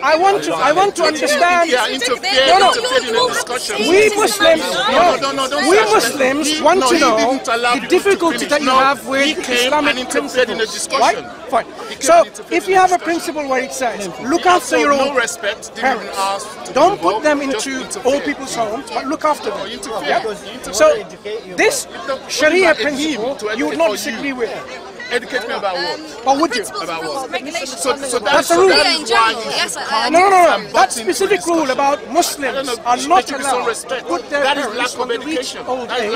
I want to understand. Interfered in the discussion. We Muslims want to know the difficulty that you have with Islamic principles. Right? Fine. So if you have a principle where it says, look after your own parents, don't put them into old people's homes, but look after them. Yeah? So this Sharia principle, you would not disagree with. Educate me about what? Or would you? About what? Regulations. So that's a rule. In general, yes. No. That specific rule about Muslims are not allowed to put their parents when they reach old age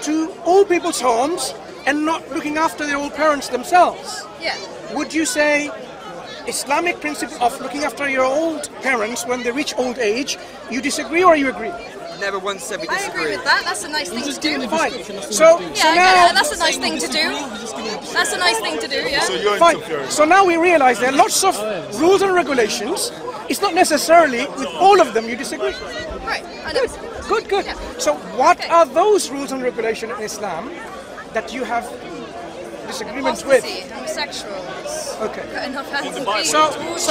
to old people's homes and not looking after their old parents themselves. Yeah. Would you say Islamic principle of looking after your old parents when they reach old age, you disagree or you agree? Never once said we disagree. I agree with that. That's a nice thing to do. Fine. So now that's a nice thing to do. That's a nice thing to do. Yeah. So you're fine. So now we realize there are lots of rules and regulations. It's not necessarily with all of them you disagree. Right. I know. Good. Yeah. So what are those rules and regulations in Islam that you have disagreements with? Homosexuals. Okay. So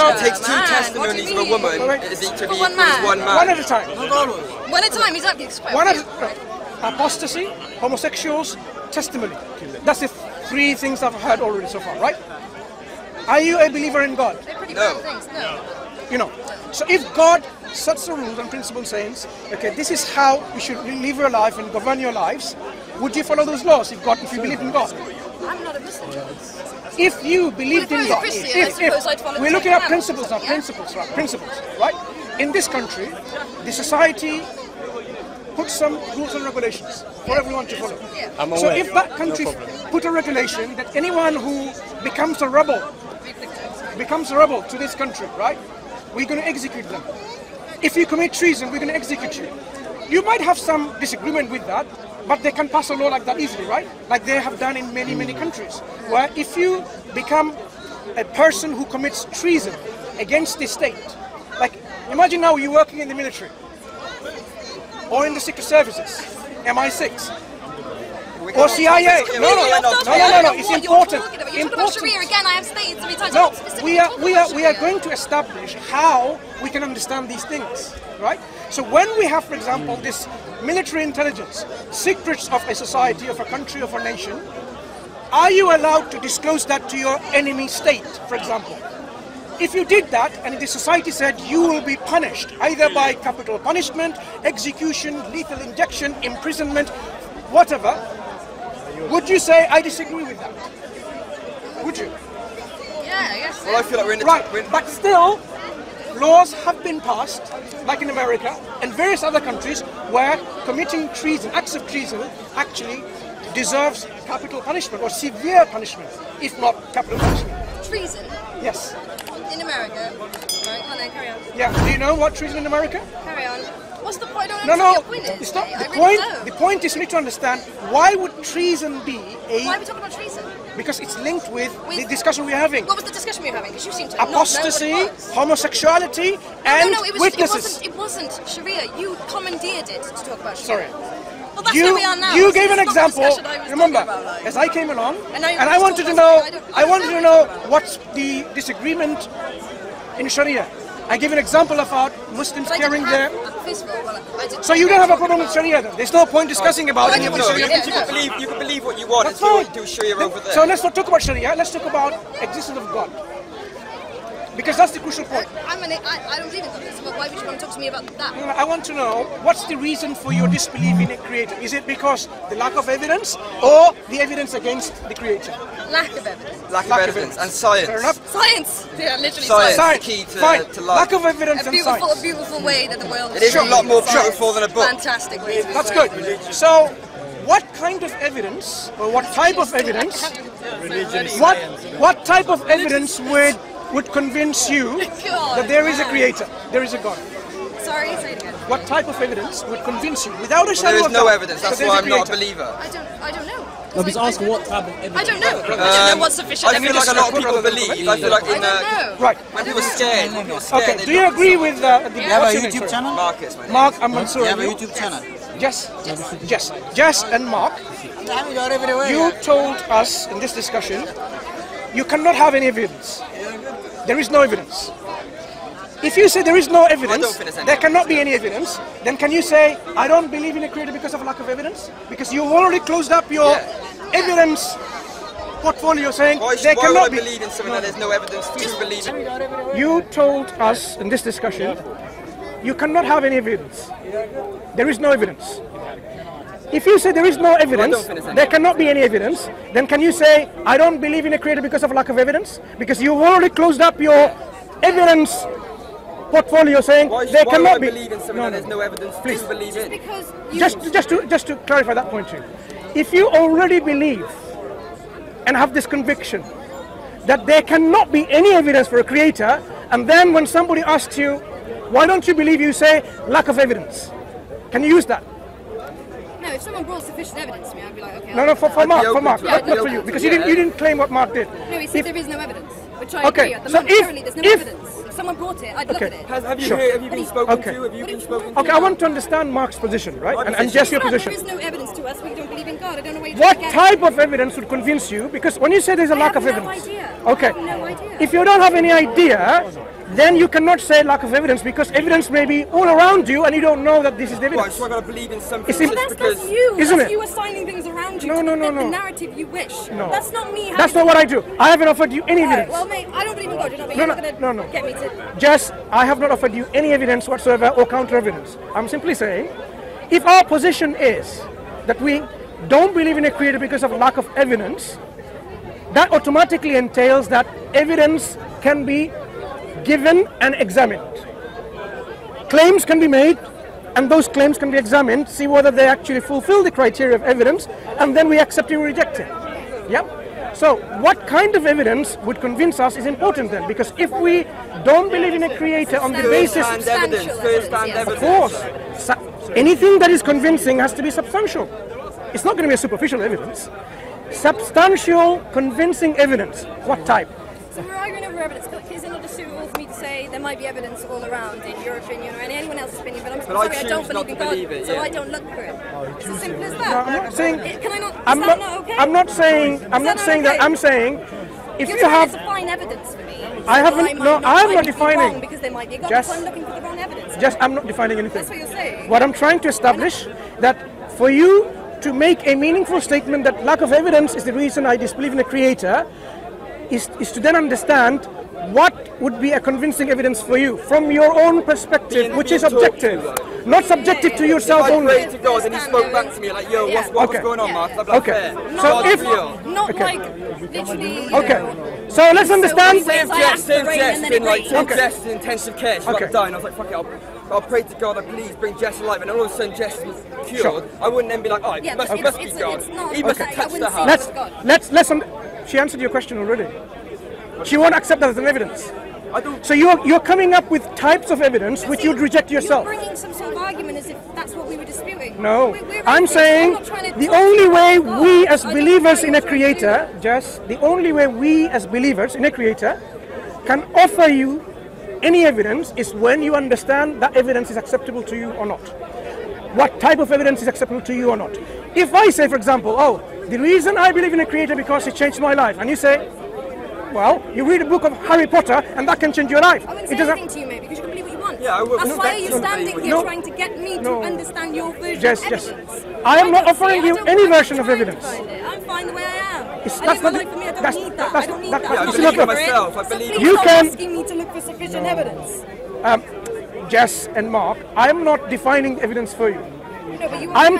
it takes two testimonies of a woman to be one man. one man. One at a time. One at a time, exactly. One at a time. Apostasy, homosexuals, testimony. That's the three things I've heard already so far, right? Are you a believer in God? No. You know. So if God sets the rules and principles saying, okay, this is how you should live your life and govern your lives, would you follow those laws if you believe in God? I'm not a Muslim. If you believed in God, if we're looking at principles now, principles, right? In this country, the society puts some rules and regulations for everyone to follow. So if that country put a regulation that anyone who becomes a rebel to this country, right? We're going to execute them. If you commit treason, we're going to execute you. You might have some disagreement with that, but they can pass a law like that easily, right? Like they have done in many countries, where if you become a person who commits treason against the state, like imagine now you're working in the military or in the secret services, MI6 or CIA. No, it's important. You're talking about Sharia again. I have stated so many times. No, we are going to establish how we can understand these things, right? So when we have, for example, this military intelligence, secrets of a society, of a country, of a nation, are you allowed to disclose that to your enemy state, for example? If you did that and the society said you will be punished either by capital punishment, execution, lethal injection, imprisonment, whatever, would you say I disagree with that? Would you? Yeah, yes. Well, I feel like we're in the right, but still, laws have been passed, like in America and various other countries, where committing treason, acts of treason, actually deserves capital punishment or severe punishment, if not capital punishment. Treason? Yes. In America? Right, come on, carry on. Yeah, do you know what treason in America? Carry on. What's the point? I don't No, know what your point is. it's not. The point. The point is you need to understand why would treason be a... Why are we talking about treason? Because it's linked with the discussion we're having. What was the discussion we were having? Because you seem to apostasy, not know what it was. Homosexuality, and witnesses. It wasn't Sharia. You commandeered it to talk about Sorry. Sharia. Well, that's where we are now. You gave an example. Remember, as I came along, and I wanted to know. I wanted to know what's the disagreement in Sharia. I gave an example about Muslims carrying their... So you don't have a problem with Sharia then? There's no point discussing about any of the Sharia. You can believe what you want until you do Sharia over there. So let's not talk about Sharia, let's talk about existence of God. Because that's the crucial point. I don't believe in God, so why would you want to talk to me about that? I want to know, what's the reason for your disbelief in a creator? Is it because the lack of evidence or the evidence against the creator? Lack of evidence. Lack of evidence and science. Fair enough. Science! Yeah, literally science. science. Key to Fine. life. Lack of evidence and science. A beautiful way that the world It is a lot more beautiful than a book. Fantastic way. That's good. So, what kind of evidence, or what type of evidence, what type of evidence would convince you that there is a creator, there is a God? Sorry, say it again. What type of evidence would convince you, without a shadow of doubt? There is no evidence, that's why I'm not a believer. I don't know. No, he's asking what type of evidence. I don't know. I don't know what's sufficient I feel like a lot of people believe. I feel like in right. when people are scared. Okay, do you agree with the... You have a YouTube channel? Mark and Mansoor. You have a YouTube channel? Yes. Jess and Mark, you told us in this discussion, you cannot have any evidence. there is no evidence. If you say there is no evidence, think there's any there cannot be any evidence, then can you say, I don't believe in a creator because of lack of evidence? Because you've already closed up your evidence portfolio saying there cannot be. Why would I believe in something that there's no evidence to believe in? You told us in this discussion, you cannot have any evidence. There is no evidence. If you say there is no evidence, there cannot be any evidence, then can you say, I don't believe in a creator because of lack of evidence? Because you've already closed up your evidence portfolio saying there cannot be. Believe in something that there's no evidence to believe in? Just to clarify that point too. If you already believe and have this conviction that there cannot be any evidence for a creator, and then when somebody asks you, why don't you believe, you say lack of evidence. Can you use that? No, if someone brought sufficient evidence to me, I'd be like, okay. No, for Mark, not for you, because you didn't claim what Mark did. No, he said there is no evidence, which I agree. At the moment, currently there's no evidence. If someone brought it, I'd look at it. Have you been spoken to? Have you been spoken to? Okay, I want to understand Mark's position, right? And just your position. There is no evidence to us. We don't believe in God. I don't know where you're What type of evidence would convince you? Because when you say there's a lack of evidence, okay, I have no idea. if you don't have any idea, then you cannot say lack of evidence, because evidence may be all around you and you don't know that this is the evidence. So I gotta believe in something That's you. Isn't That's it? you assigning things around you No. the narrative you wish. No. That's not me. That's not what I do. I haven't offered you any evidence. Well, mate, I don't believe in God. You're not going to get me to... Jess, I have not offered you any evidence whatsoever or counter evidence. I'm simply saying, if our position is that we don't believe in a creator because of lack of evidence, that automatically entails that evidence can be given and examined. Claims can be made, and those claims can be examined, see whether they actually fulfill the criteria of evidence, and then we accept or reject it. Yeah? So what kind of evidence would convince us is important then, because if we don't believe in a creator on the basis... Of course. Anything that is convincing has to be substantial. It's not going to be a superficial evidence. Substantial, convincing evidence. What type? So we're arguing over evidence, but is it not just suitable for me to say there might be evidence all around in your opinion or in anyone else's opinion, but I'm sorry, I don't believe in God, so I don't look for it. It's as simple as that. No, I'm not saying... Can I not... Is I'm that not, not okay? I'm not saying... I'm not saying that. I'm saying... If You're you have... to define evidence for me. I haven't... No, I'm not defining... Because there might be a God, Just, so I'm looking for the wrong evidence. Just, I'm not defining anything. That's what you're saying. What I'm trying to establish, that for you to make a meaningful statement that lack of evidence is the reason I disbelieve in a creator, is to then understand what would be a convincing evidence for you from your own perspective, which is objective, not subjective to yourself only. I prayed to God and he spoke back to me like, yo, what's going on, Mark? Okay. So if... Not like literally... Okay. So let's understand... Same Jess been like, Jess is in intensive care, she's about to die, and I was like, fuck it, I'll pray to God that please bring Jess alive, and then all of a sudden Jess was cured. I wouldn't then be like, oh, it must be God. He must have touched the heart. Let's she answered your question already. She won't accept that as an evidence. So you're coming up with types of evidence which you'd reject yourself. You're bringing some sort of argument as if that's what we were disputing. No, I'm saying the only way we as believers in a creator, the only way we as believers in a creator can offer you any evidence is when you understand that evidence is acceptable to you or not. What type of evidence is acceptable to you or not. If I say, for example, oh, the reason I believe in a creator because it changed my life, and you say, well, you read a book of Harry Potter and that can change your life. I wouldn't say anything to you, mate, because you can believe what you want. Yeah, I would. That's why are you standing here trying to get me to understand your version of evidence? I am not offering you any version of evidence. I'm fine the way I am. That's not for me. I don't need that. I don't need that. I believe in myself. I believe you can asking me to look for sufficient evidence. Jess and Mark, I'm not defining evidence for you. No, but you I'm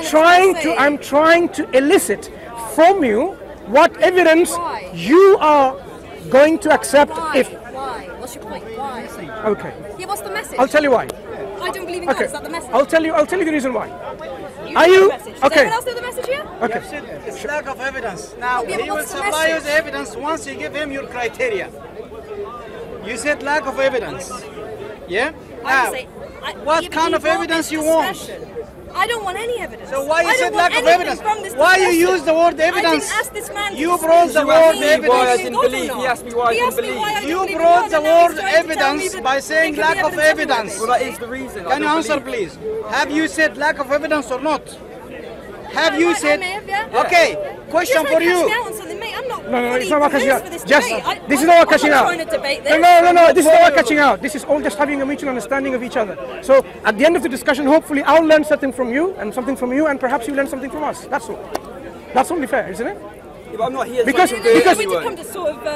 trying to elicit from you what evidence you are going to accept. Why? What's your point? Why? Okay. Yeah, what's the message? I'll tell you why. I don't believe in God. Is that the message? I'll tell you the reason why. Are you okay? Does anyone else know the message here? Okay. It's lack of evidence. Now, he will supply you the evidence once you give him your criteria. You said lack of evidence. Yeah? Now, what kind of evidence you want? I don't want any evidence. So why you said lack of evidence? Why you use the word evidence? I didn't ask this man. You brought the word evidence. Why I didn't believe. He asked me why I didn't believe. You brought the word evidence by saying lack of evidence. Well, that is the reason. Can you answer, please? Have you said lack of evidence or not? Have you said? Okay. Question for you. No, it's not about catching out. Just, this is not about catching out. No, this is not about catching out. This is all just having a mutual understanding of each other. So at the end of the discussion, hopefully I'll learn something from you and something from you, and perhaps you learn something from us. That's all. That's only fair, isn't it? Yeah, but I'm not here because we come to sort of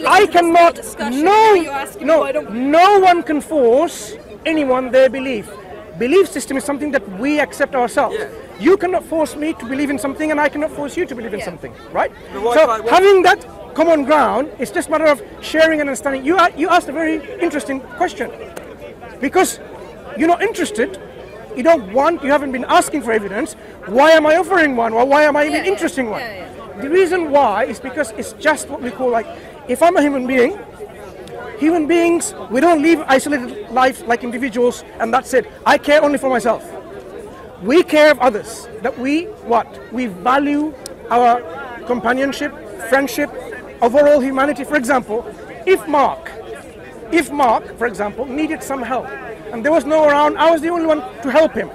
I cannot. No one can force anyone their belief. Belief system is something that we accept ourselves. Yeah. You cannot force me to believe in something, and I cannot force you to believe in something, right? So having that common ground is just a matter of sharing and understanding. You asked a very interesting question, because you're not interested. You don't want. You haven't been asking for evidence. Why am I offering one, or why am I even interested in one? The reason why is because it's just what we call, like, if I'm a human being. Human beings, we don't live isolated lives like individuals, and that's it. I care only for myself. We care of others. That we value our companionship, friendship, overall humanity. For example, if Mark, for example, needed some help, and there was no one around, I was the only one to help him.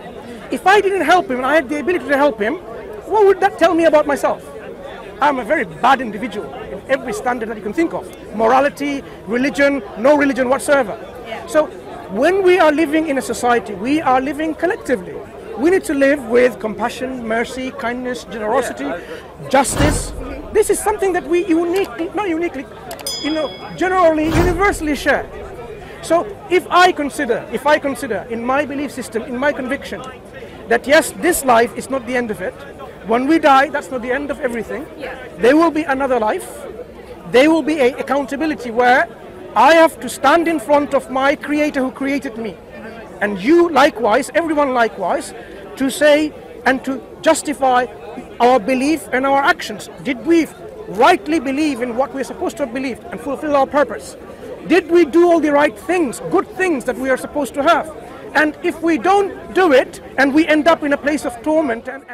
If I didn't help him, and I had the ability to help him, what would that tell me about myself? I'm a very bad individual in every standard that you can think of. Morality, religion, no religion whatsoever. Yeah. So when we are living in a society, we are living collectively. We need to live with compassion, mercy, kindness, generosity, justice. This is something that we generally, universally share. So if I consider in my belief system, in my conviction, that yes, this life is not the end of it. When we die, that's not the end of everything. Yeah. There will be another life. There will be an accountability where I have to stand in front of my Creator who created me. And you likewise, everyone likewise, to say and to justify our belief and our actions. Did we rightly believe in what we're supposed to have believed and fulfill our purpose? Did we do all the right things, good things that we are supposed to have? And if we don't do it, and we end up in a place of torment and